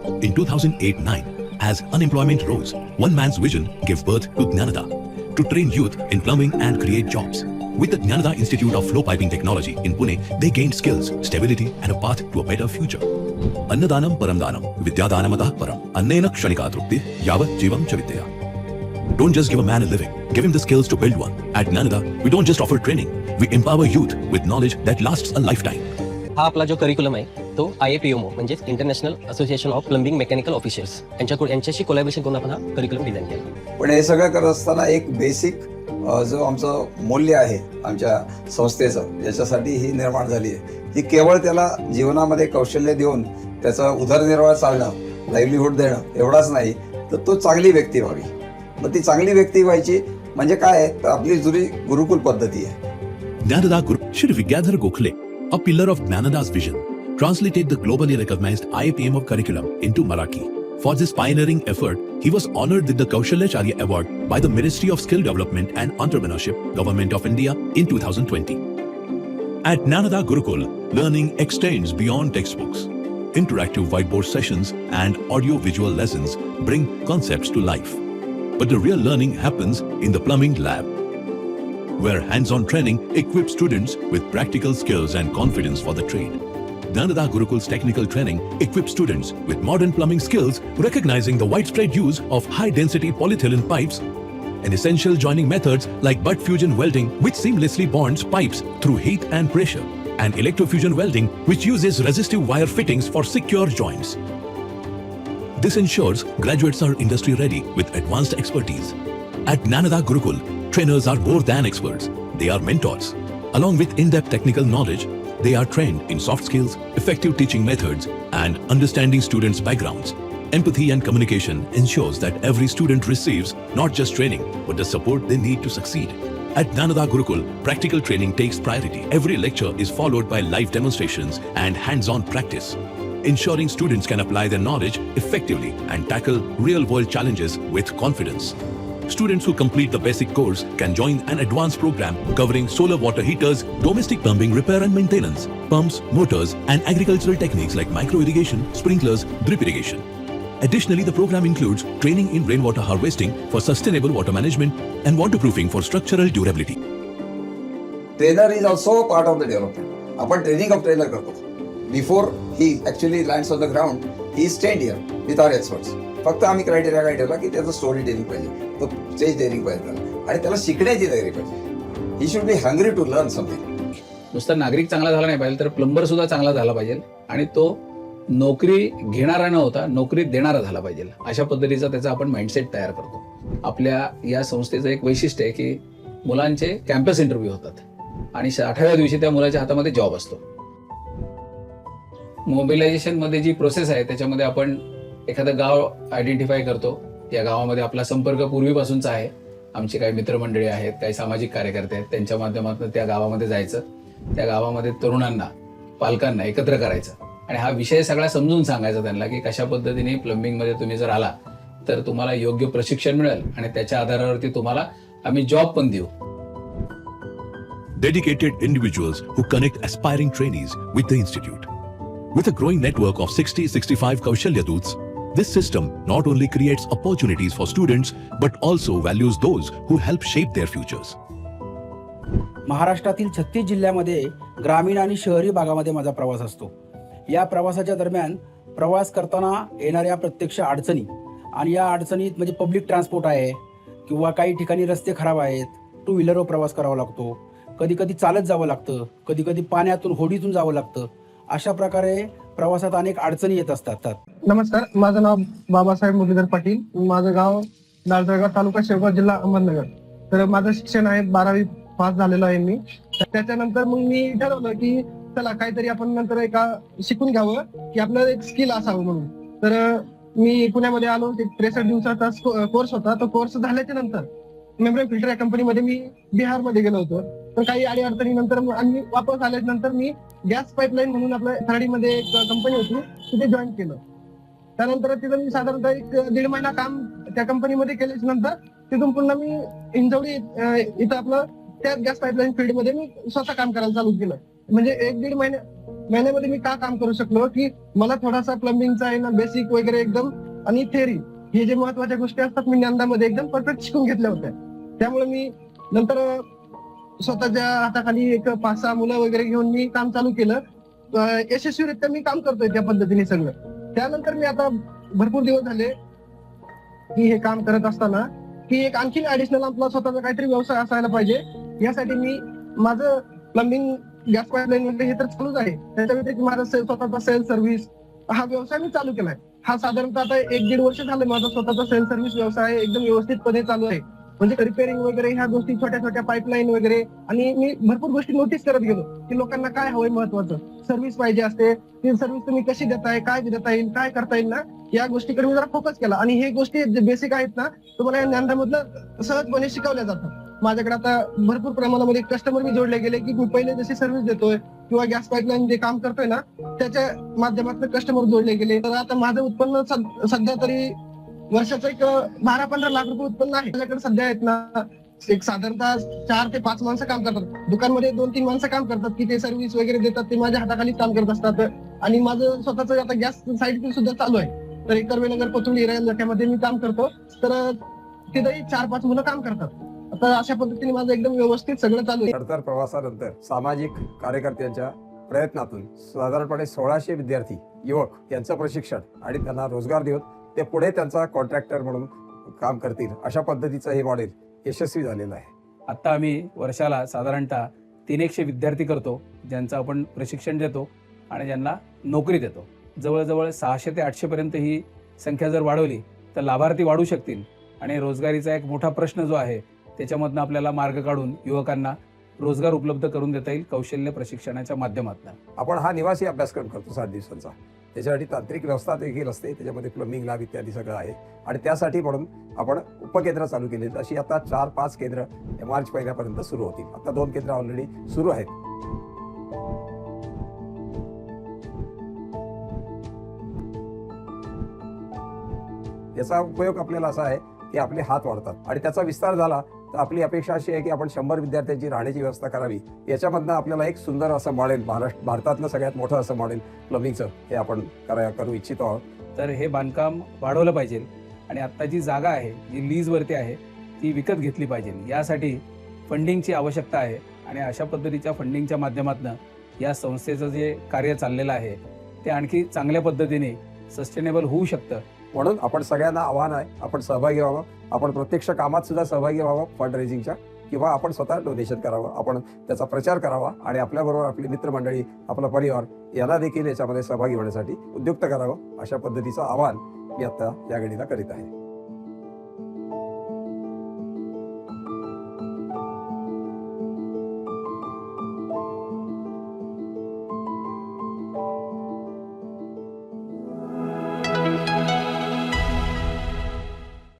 In 2008-9, as unemployment rose, one man's vision gave birth to Jnanada, to train youth in plumbing and create jobs. With the Jnanada Institute of Flow Piping Technology in Pune, they gained skills, stability and a path to a better future. Annadanam paramdanam, vidyadanamadah param, annena kshanika trupti, yavat jivam cha vidya. Don't just give a man a living, give him the skills to build one. At Jnanada, we don't just offer training, we empower youth with knowledge that lasts a lifetime. हा आपला जो curriculum आहे तो IAPMO म्हणजे international association of plumbing mechanical officials यांच्याशी collaboration करून आपण हा करिक्युलम डिझाईन केला. पण हे सगळं करत असताना एक बेसिक जो आमचं मूल्य आहे आमच्या संस्थेचं ज्याच्यासाठी ही निर्माण झाली आहे, ही केवळ त्याला जीवनामध्ये कौशल्य देऊन त्याचा उदरनिर्वाह चालणं, लाईव्हलीहूड देणं एवढाच नाही, तर तो चांगली व्यक्ती व्हावी. मग ती चांगली व्यक्ती व्हायची म्हणजे काय, तर आपली जुनी गुरुकुल पद्धती आहे. Jnanada Guru Shri Vidyadhar Gokhale, a pillar of Jnanada's vision, translated the globally recognized IAPMO curriculum into Marathi. For this pioneering effort, he was honored with the Kaushalyacharya Award by the Ministry of Skill Development and Entrepreneurship, Government of India in 2020. At Jnanada Gurukul, learning extends beyond textbooks. Interactive whiteboard sessions and audio-visual lessons bring concepts to life. But the real learning happens in the plumbing lab, where hands-on training equips students with practical skills and confidence for the trade. Jnanada Gurukul's technical training equips students with modern plumbing skills, recognizing the widespread use of high-density polyethylene pipes and essential joining methods like butt fusion welding, which seamlessly bonds pipes through heat and pressure, and electrofusion welding, which uses resistive wire fittings for secure joints. This ensures graduates are industry-ready with advanced expertise. At Jnanada Gurukul, trainers are more than experts, they are mentors. Along with in-depth technical knowledge, they are trained in soft skills, effective teaching methods, and understanding students' backgrounds. Empathy and communication ensures that every student receives not just training, but the support they need to succeed. At Jnanada Gurukul, practical training takes priority. Every lecture is followed by live demonstrations and hands-on practice, ensuring students can apply their knowledge effectively and tackle real-world challenges with confidence. Students who complete the basic course can join an advanced program covering solar water heaters, domestic plumbing repair and maintenance, pumps, motors, and agricultural techniques like micro-irrigation, sprinklers, drip irrigation. Additionally, the program includes training in rainwater harvesting for sustainable water management and waterproofing for structural durability. Trainer is also a part of the development. आपण training of trainer करतो. Before he actually lands on the ground, he is trained here with our experts. फक्त आम्ही criteria काय ठेवला की त्याचं story telling पाहिजे, तो स्टेज टेलिंग पाहिजे त्याला, आणि त्याला शिकण्याची तयारी पाहिजे. He should be hungry to learn something. नुसता नागरिक चांगला झाला नाही पाहिजे, तर प्लंबर सुद्धा चांगला झाला पाहिजे, आणि तो नोकरी घेणारा न होता नोकरी देणारा झाला पाहिजे. अशा पद्धतीचा त्याचा आपण माइंडसेट तयार करतो. आपल्या या संस्थेचं एक वैशिष्ट्य आहे की मुलांचे कॅम्पस इंटरव्ह्यू होतात आणि 60व्या दिवशी त्या मुलाच्या हातामध्ये जॉब असतो. मोबिलायझेशन मध्ये जी प्रोसेस आहे त्याच्यामध्ये आपण एखादं गाव आयडेंटिफाय करतो. या गावामध्ये आपला संपर्क पूर्वीपासूनचा आहे, आमची काही मित्रमंडळी आहेत, काही सामाजिक कार्यकर्ते आहेत, त्यांच्या माध्यमातून त्या गावामध्ये जायचं, त्या गावामध्ये तरुणांना, पालकांना एकत्र करायचं आणि हा विषय सगळा समजून सांगायचा त्यांना की कशा पद्धतीने प्लंबिंग मध्ये तुम्ही जर आला तर तुम्हाला योग्य प्रशिक्षण मिळेल आणि त्याच्या आधारावरती तुम्हाला आम्ही जॉब पण देऊ. Dedicated individuals who connect aspiring trainees with the institute. With a growing network of 60-65 Kaushalya Doots, this system not only creates opportunities for students but also values those who help shape their futures. महाराष्ट्रातील 36 जिल्ह्यामध्ये ग्रामीण आणि शहरी भागामध्ये माझा प्रवास असतो. या प्रवासाच्या दरम्यान प्रवास करताना येणाऱ्या प्रत्यक्ष अडचणी, आणि या अडचणीत म्हणजे पब्लिक ट्रान्सपोर्ट आहे किंवा काही ठिकाणी रस्ते खराब आहेत, टू व्हीलरवर प्रवास करावा लागतो, कधी कधी चालत जावं लागतं, कधी कधी पाण्यातून होडीतून जावं लागतं. अशा प्रकारे प्रवासात अनेक अडचणी येत असतात. नमस्कार, माझं नाव बाबासाहेब मुरलीधर पाटील, माझं गाव नारजळगाव, तालुका शेवगाव, जिल्हा अहमदनगर. तर माझं शिक्षण आहे 12वी पास झालेलं आहे मी. त्याच्यानंतर मग मी ठरवलं की चला काहीतरी आपण नंतर शिकून घ्यावं की आपलं एक स्किल असावं म्हणून. तर मी पुण्यामध्ये आलो. 63 दिवसाचा कोर्स होता. तो कोर्स झाल्याच्या नंतर मेम्ब्रेन फिल्टर या कंपनीमध्ये मी बिहारमध्ये गेलो होतो. तर काही अडीअडचणीनंतर आणि वापस आल्यानंतर मी गॅस पाईपलाईन म्हणून आपल्या थराडीमध्ये एक कंपनी होती, तिथे जॉईन केलं. त्यानंतर तिथं मी साधारणतः 1.5 महिना काम त्या कंपनीमध्ये केल्याच्या नंतर तिथून पुन्हा मी इंजवडी इथं आपलं त्या गॅस पाईपलाईन फील्डमध्ये मी स्वतः काम करायला चालू केलं. म्हणजे 1-1.5 महिने महिन्यामध्ये मी का काम करू शकलो, की मला थोडासा प्लंबिंगचा आहे ना बेसिक वगैरे एकदम आणि थेअरी हे जे महत्वाच्या गोष्टी असतात मी ज्ञानामध्ये एकदम परफेक्ट शिकून घेतल्या होत्या. त्यामुळे मी नंतर स्वतःच्या हाताखाली एक 5-6 मुलं वगैरे घेऊन मी काम चालू केलं. यशस्वीरित्या मी काम करतोय त्या पद्धतीने सगळं. त्यानंतर मी आता भरपूर दिवस झाले की हे काम करत असताना की एक आणखी ऍडिशनल आपला स्वतःचा काहीतरी व्यवसाय असायला पाहिजे. यासाठी मी माझं प्लंबिंग गॅस पाईपलाईन वगैरे हे तर चालूच आहे. त्याच्या व्यतिरिक्त माझा स्वतःचा सेल सर्व्हिस हा व्यवसाय मी चालू केलाय. हा साधारणतः आता 1-1.5 वर्ष झाले माझा स्वतःचा सेल सर्व्हिस व्यवसाय एकदम व्यवस्थितपणे चालू आहे. म्हणजे रिपेअरिंग वगैरे ह्या गोष्टी छोट्या छोट्या पाईपलाईन वगैरे आणि मी भरपूर गोष्टी नोटीस करत गेलो की लोकांना काय हवंय महत्वाचं सर्व्हिस पाहिजे असते. ती सर्व्हिस तुम्ही कशी देताय, काय देता येईल, काय करता येईल ना या गोष्टीकडे मी जरा फोकस केला. आणि हे गोष्टी जे बेसिक आहेत ना तुम्हाला या ज्ञानामधलं सहजपणे शिकवल्या जातात. माझ्याकडे आता भरपूर प्रमाणामध्ये कस्टमर मी जोडले गेले की मी पहिले जशी सर्व्हिस देतोय किंवा गॅस पाईपलाईन जे काम करतोय ना त्याच्या माध्यमातून कस्टमर जोडले गेले. तर आता माझं उत्पन्न सध्या तरी वर्षाचं एक 12-15 लाख रुपये उत्पन्न आहे. माझ्याकडे सध्या आहेत ना एक साधारणतः 4 ते 5 माणसं काम करतात. दुकानमध्ये 2-3 माणसं काम करतात की ते सर्व्हिस वगैरे देतात, ते माझ्या हाताखाली काम करत असतात. आणि माझं स्वतःच आता गॅस साईड सुद्धा चालू आहे. तर एक कर्वेनगर कोथरूड एरियामध्ये मी काम करतो. तर तिथेही 4-5 मुलं काम करतात. आता अशा पद्धतीने माझं एकदम व्यवस्थित सगळं चालू आहे. खडतर प्रवासानंतर सामाजिक कार्यकर्त्यांच्या प्रयत्नातून साधारणपणे 1600 विद्यार्थी युवक यांचं प्रशिक्षण आणि त्यांना रोजगार देऊन ते पुढे त्यांचा कॉन्ट्रॅक्टर म्हणून काम करतील अशा पद्धतीचं हे मॉडेल यशस्वी झालेलं आहे. आता आम्ही वर्षाला साधारणतः 300 विद्यार्थी करतो, ज्यांचं आपण प्रशिक्षण देतो आणि ज्यांना नोकरी देतो. जवळजवळ 600 ते 800 पर्यंत ही संख्या जर वाढवली तर लाभार्थी वाढू शकतील आणि रोजगारीचा एक मोठा प्रश्न जो आहे त्याच्यामधनं आपल्याला मार्ग काढून युवकांना रोजगार उपलब्ध करून देता येईल कौशल्य प्रशिक्षणाच्या माध्यमातून. आपण हा निवासी अभ्यासक्रम करतो 7 दिवसांचा. त्याच्यासाठी तांत्रिक व्यवस्था देखील असते, त्याच्यामध्ये प्लंबिंग लॅब इत्यादी सगळं आहे. आणि त्यासाठी म्हणून आपण उपकेंद्र चालू केली. अशी आता 4-5 केंद्र मार्च महिन्यापर्यंत सुरू होतील. आता 2 केंद्र ऑलरेडी सुरू आहेत. याचा उपयोग आपल्याला असा आहे की आपले हात वाढतात आणि त्याचा विस्तार झाला तर आपली अपेक्षा अशी आहे की आपण 100 विद्यार्थ्यांची राहण्याची व्यवस्था करावी. याच्यामधनं आपल्याला एक सुंदर असं मॉडेल भारतातलं सगळ्यात मोठं असं मॉडेल प्लंबिंगचं हे आपण करू इच्छितो आहोत. तर हे बांधकाम वाढवलं पाहिजे आणि आत्ता जी जागा आहे जी लीजवरती आहे ती विकत घेतली पाहिजे. यासाठी फंडिंगची आवश्यकता आहे आणि अशा पद्धतीच्या फंडिंगच्या माध्यमातून या संस्थेचं जे कार्य चाललेलं आहे ते आणखी चांगल्या पद्धतीने सस्टेनेबल होऊ शकतं. म्हणून आपण सगळ्यांना आव्हान आहे, आपण सहभागी व्हावं. आपण प्रत्यक्ष कामात सुद्धा सहभागी व्हावं फंड रेझिंगच्या, किंवा आपण स्वतः डोनेशन करावं, आपण त्याचा प्रचार करावा आणि आपल्याबरोबर आपली मित्रमंडळी, आपला परिवार यांना देखील याच्यामध्ये सहभागी होण्यासाठी उद्युक्त करावं. अशा पद्धतीचं आवाहन मी आता या घडीला करीत आहे.